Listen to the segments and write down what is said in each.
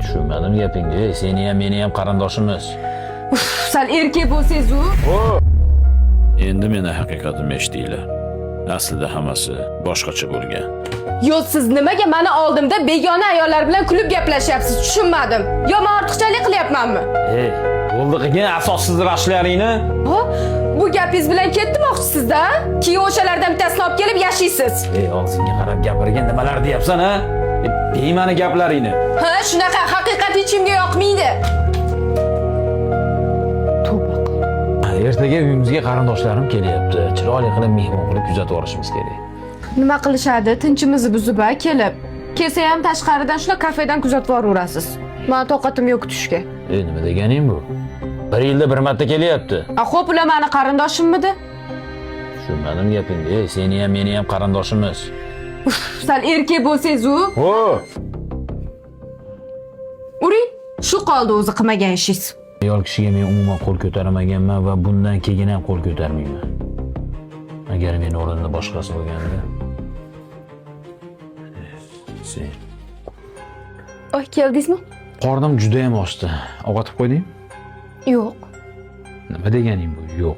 Tushunmadim gapingni. Seni ham meni ham qarindoshimiz. Sal erkak bo'lsangiz-u. Endi meni haqiqatimni eshitdinglar. Aslida hammasi boshqacha bo'lgan. Yo'q, siz nimaga meni oldimda begona ayollar bilan kulib gaplashyapsiz? Tushunmadim. Yo, men ortiqchalik qilyapmanmi? Hey, bo'ldi qilgan asossiz rashlaringni. Ha? Bu gapingiz bilan ketdimoqchisizda? Keyin o'shalardan bittasini olib kelib yashaysiz. Ey, og'zingga qarab gapirgan nimalar deyapsan, ha? Beymani gaplaringni. Ha, shunaqa haqiqat hech kimga yoqmaydi. Ertaga uyimizga qarindoshlarim kelyapti. Chiroyli qilib mehmon qilib kuzatib olishimiz kerak. Nima qilishadi? Tinchimizni buzib kelib. Kelsa ham tashqaridan shuna kafedan kuzatib yuborasiz. Men toqatim yo'q kutishga. Nima deganing bu? Bir yilda bir marta kelyapti. Xo'p, ular meni qarindoshimidi? Tushunmadim gapingni. Seni ham meni ham qarindoshimiz. Sal erkak bo'lsangiz-u. Uring, shu qoldi o'zi qilmagan ishingiz. Ayol kishiga men umuman qo'l ko'tarmaganman va bundan keyin ham qo'l ko'tarmayman. Agar men o'rnimda boshqasi bo'lganda. Sen. Oy, keldingizmi? Qornim juda ham ochdi. Ovqatib qo'yding? Yo'q. Nima deganing bu? Yo'q.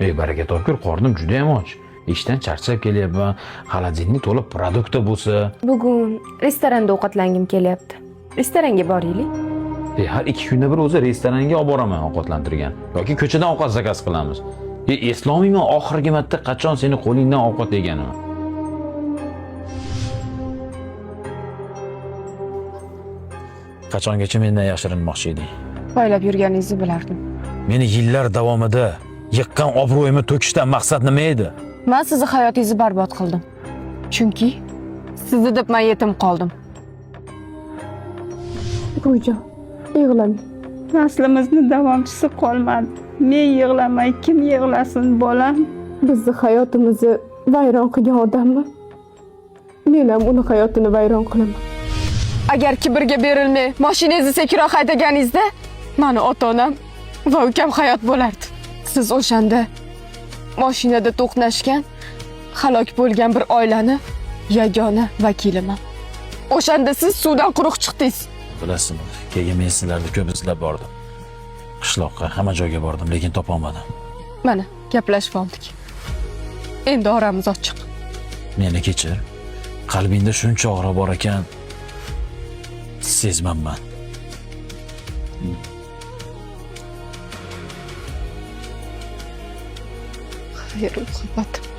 Ey, baraka topkur, qornim juda ham och. Ishdan charchab kelyapman. Xolodilnik to'lib produkt bo'lsa. Bugun restoranda ovqatlangim kelyapti. Restoranga boraylik. Har 2 kunda bir o'zi restoranga olib boraman ovqatlantirgan. Yoki ko'chadan ovqat zakaz qilamiz. Eslolmayman oxirgi marta qachon seni qo'lingdan ovqat yeganimni. Qachongacha mendan yashirinmoqchi eding? Poylab yurganingizni bilardim. Meni yillar davomida yiqqan obro'yimni to'kishdan maqsad nima edi? Men sizni hayotingizni barbod qildim. Chunki sizni deb men yetim qoldim. Bujon, yig'lamang. Naslimizni davomchisi qolmadi. Men yig'lamay kim yig'lasin, bolam? Bizni hayotimizni vayron qilgan odammi? Men ham uni hayotini vayron qilaman. Agar kibrga berilmay, mashinangizni sekinroq haydaganingizda, meni ota-onam va ukam hayot bo'lardi. Siz o'shanda mashinada to'qnashgan, halok bo'lgan bir oilani yagona vakiliman. O'shanda siz suvdan quruq chiqdingiz. Bilasizmi, keyin men sizlarni ko'p izlab bordim. Qishloqqa, hamma joyga bordim, lekin topa olmadim. Mana, gaplashib oldik. Endi oramiz ochiq. Meni kechir. Qalbingda shuncha og'riq bor ekan, sezmanman. Xayr, muhabbatim.